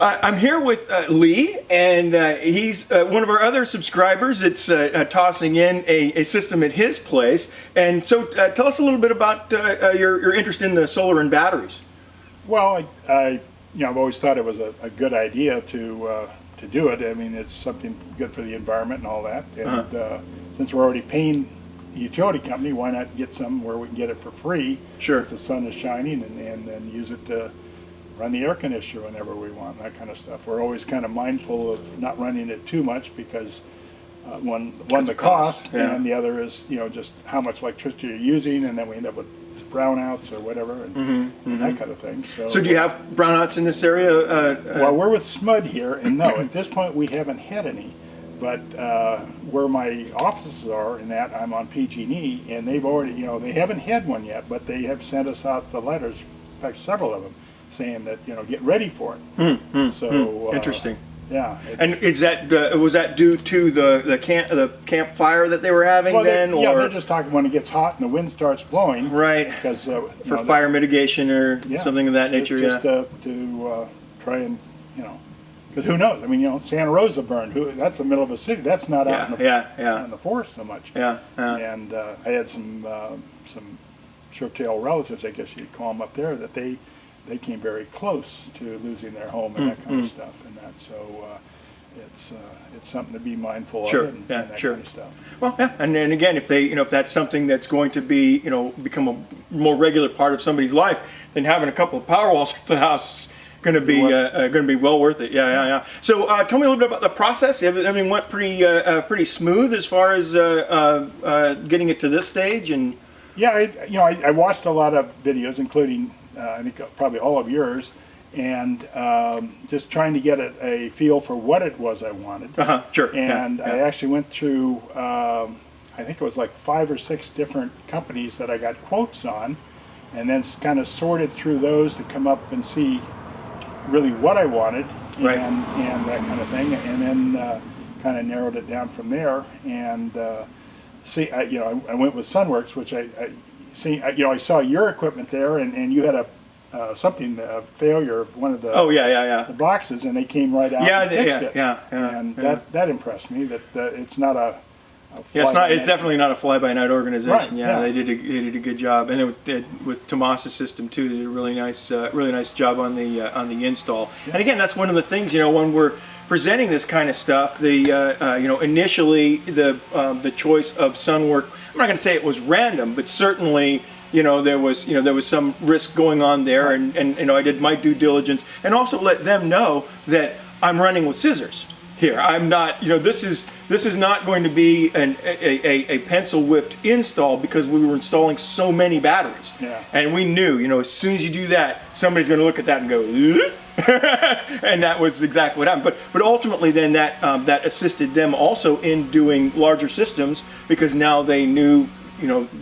I'm here with Lee, and he's one of our other subscribers that's tossing in a system at his place. And so tell us a little bit about your interest in the solar and batteries. Well, I've always thought it was a good idea to do it. I mean, it's something good for the environment and all that. And since we're already paying the utility company, why not get some where we can get it for free? Sure. If the sun is shining, and then use it to run the air conditioner whenever we want, that kind of stuff. We're always kind of mindful of not running it too much because one the cost, yeah. and the other is just how much electricity you're using, and then we end up with brownouts or whatever, and that kind of thing. So do you have brownouts in this area? Well, we're with SMUD here, and no, at this point we haven't had any. But where my offices are, in that I'm on PG&E, and they've already, they haven't had one yet, but they have sent us out the letters, in fact, several of them, saying that get ready for it. So interesting. Yeah. And is that was that due to the campfire that they were having then, or? Yeah, they're just talking when it gets hot and the wind starts blowing. Right. Because for fire mitigation or something of that nature. Just to try and because who knows? I mean, Santa Rosa burned. That's the middle of a city. That's not out in the forest so much. Yeah. And I had some short-tail relatives, I guess you'd call them, up there, that they came very close to losing their home and that kind of stuff. And that, so it's something to be mindful of. And that kind of stuff. Well, yeah, and then again, if they, if that's something that's going to be, become a more regular part of somebody's life, then having a couple of Powerwalls at the house. Going to be well worth it. Yeah. So tell me a little bit about the process. Everything went pretty smooth as far as getting it to this stage. And yeah, I watched a lot of videos, including I think probably all of yours, and just trying to get a feel for what it was I wanted. Sure. And I actually went through I think it was like 5 or 6 different companies that I got quotes on, and then kind of sorted through those to come up and see really what I wanted, and that kind of thing, and then kind of narrowed it down from there. And I went with SunWorks, which I saw your equipment there, and you had a failure of one of the the boxes, and they came right out and fixed it. And that impressed me, that it's not a it's definitely not a fly-by-night organization. Right, They did a good job, and with Tomas's system too, they did a really nice job on the install. Yeah. And again, that's one of the things, when we're presenting this kind of stuff, initially the choice of SunWorks, I'm not going to say it was random, but certainly there was some risk going on there, and I did my due diligence, and also let them know that I'm running with scissors here. I'm not, this is not going to be a pencil whipped install, because we were installing so many batteries. Yeah. And we knew, as soon as you do that, somebody's going to look at that and go, and that was exactly what happened. But ultimately then that assisted them also in doing larger systems, because now they knew,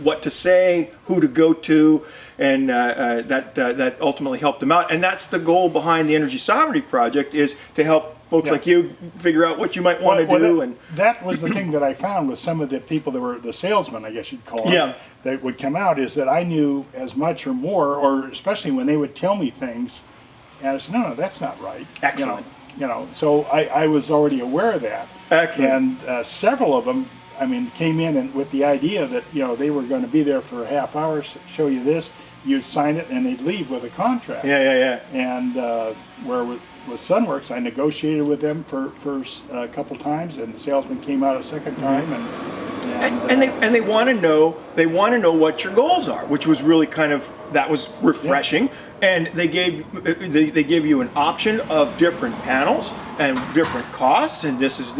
what to say, who to go to, and that ultimately helped them out. And that's the goal behind the Energy Sovereignty Project, is to help folks like you figure out what you might want to do. That was the thing that I found with some of the people that were the salesmen, I guess you'd call them, that would come out, is that I knew as much or more, or especially when they would tell me things, and I said, no, that's not right. Excellent. So I was already aware of that. Excellent. And several of them, came in and with the idea that, they were going to be there for a half hour, show you this, you'd sign it, and they'd leave with a contract. Yeah. And where with SunWorks, I negotiated with them for a couple times, and the salesman came out a second time, and they want to know what your goals are, which was really that was refreshing. And they give you an option of different panels and different costs, and this is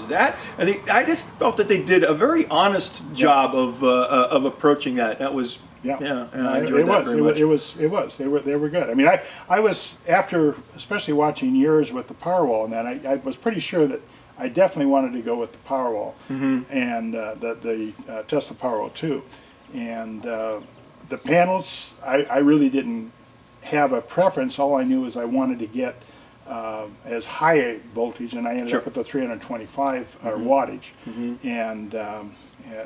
that. And I just felt that they did a very honest job of approaching that. That was. I enjoyed that very much. It was. They were good. I was, after especially watching yours with the Powerwall and that, I was pretty sure that I definitely wanted to go with the Powerwall and the Tesla Powerwall too. And the panels, I really didn't have a preference. All I knew is I wanted to get as high a voltage, and I ended up with the 325 wattage.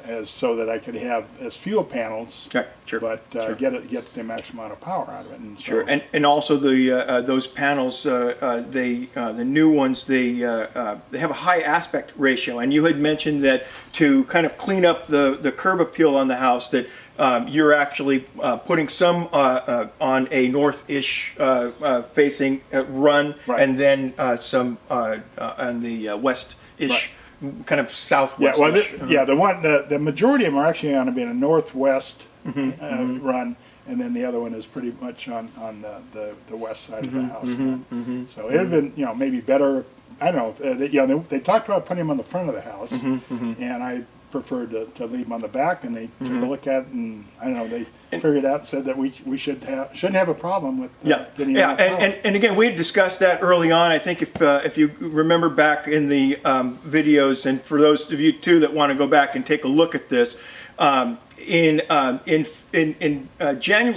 as so that I could have as fuel panels, Right, sure, but sure. get the maximum amount of power out of it. And so, Sure, and also those panels, the new ones, they have a high aspect ratio. And you had mentioned that to kind of clean up the curb appeal on the house, that you're actually putting some on a north-ish facing run, Right. and then some on the west-ish. Right. Kind of southwest. Yeah, the majority of them are actually going to be in a northwest run, and then the other one is pretty much on the west side of the house. So it would have been, you know, maybe better. I don't know. They talked about putting them on the front of the house, and I preferred to leave them on the back. And they took a look at it, and I don't know. They figured out, said that we shouldn't have a problem with getting enough power. And again, we had discussed that early on. I think if you remember back in the videos, and for those of you too that want to go back and take a look at this, in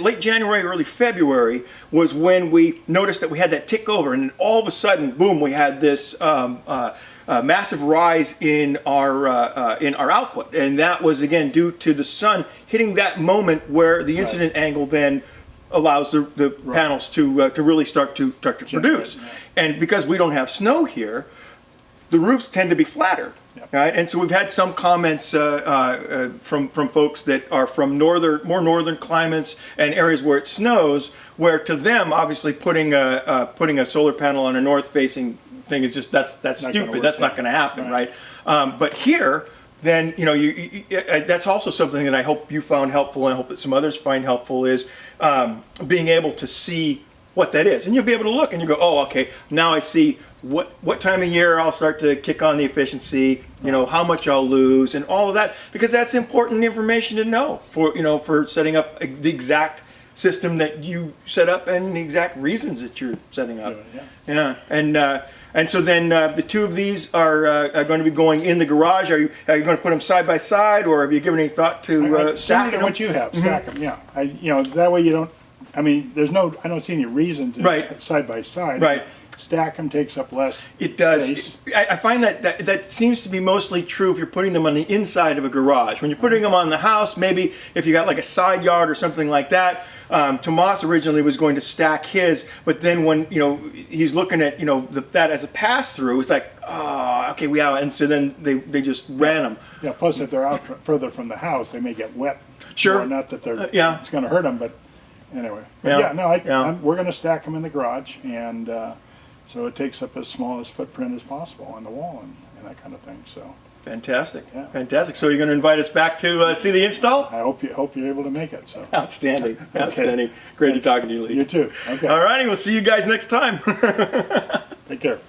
late January, early February was when we noticed that we had that tick over, and then all of a sudden, boom, we had this massive rise in our output, and that was again due to the sun hitting that moment where the incident angle then allows the panels to really start to produce. And because we don't have snow here, the roofs tend to be flatter. Right, and so we've had some comments from folks that are from more northern climates and areas where it snows, where to them, obviously, putting a solar panel on a north-facing thing is just that's stupid. That's not going to happen, right? But here, then that's also something that I hope you found helpful, and I hope that some others find helpful, is being able to see what that is, and you'll be able to look and you go, oh, okay, now I see what time of year I'll start to kick on the efficiency, how much I'll lose, and all of that, because that's important information to know for setting up the exact system that you set up and the exact reasons that you're setting up. And so then the two of these are going to be going in the garage. Are you going to put them side by side, or have you given any thought to stacking them? What you have, stack them. Yeah, that way you don't. I mean, I don't see any reason to side by side. Right. Stack them takes up less. It does. Space. I find that seems to be mostly true if you're putting them on the inside of a garage. When you're putting them on the house, maybe if you got like a side yard or something like that. Tomas originally was going to stack his, but then when he's looking at that as a pass through, it's like, oh, okay, we have, and so then they just ran them. Yeah. Plus, if they're out further from the house, they may get wet. Sure. More, not that they're. It's going to hurt them, but anyway. But we're going to stack them in the garage, and so it takes up as small as footprint as possible on the wall and that kind of thing. So. Fantastic, fantastic. So you're going to invite us back to see the install? I hope you're able to make it. So. Outstanding, outstanding. Great to talk to you, Lee. You too. Okay. All righty, we'll see you guys next time. Take care.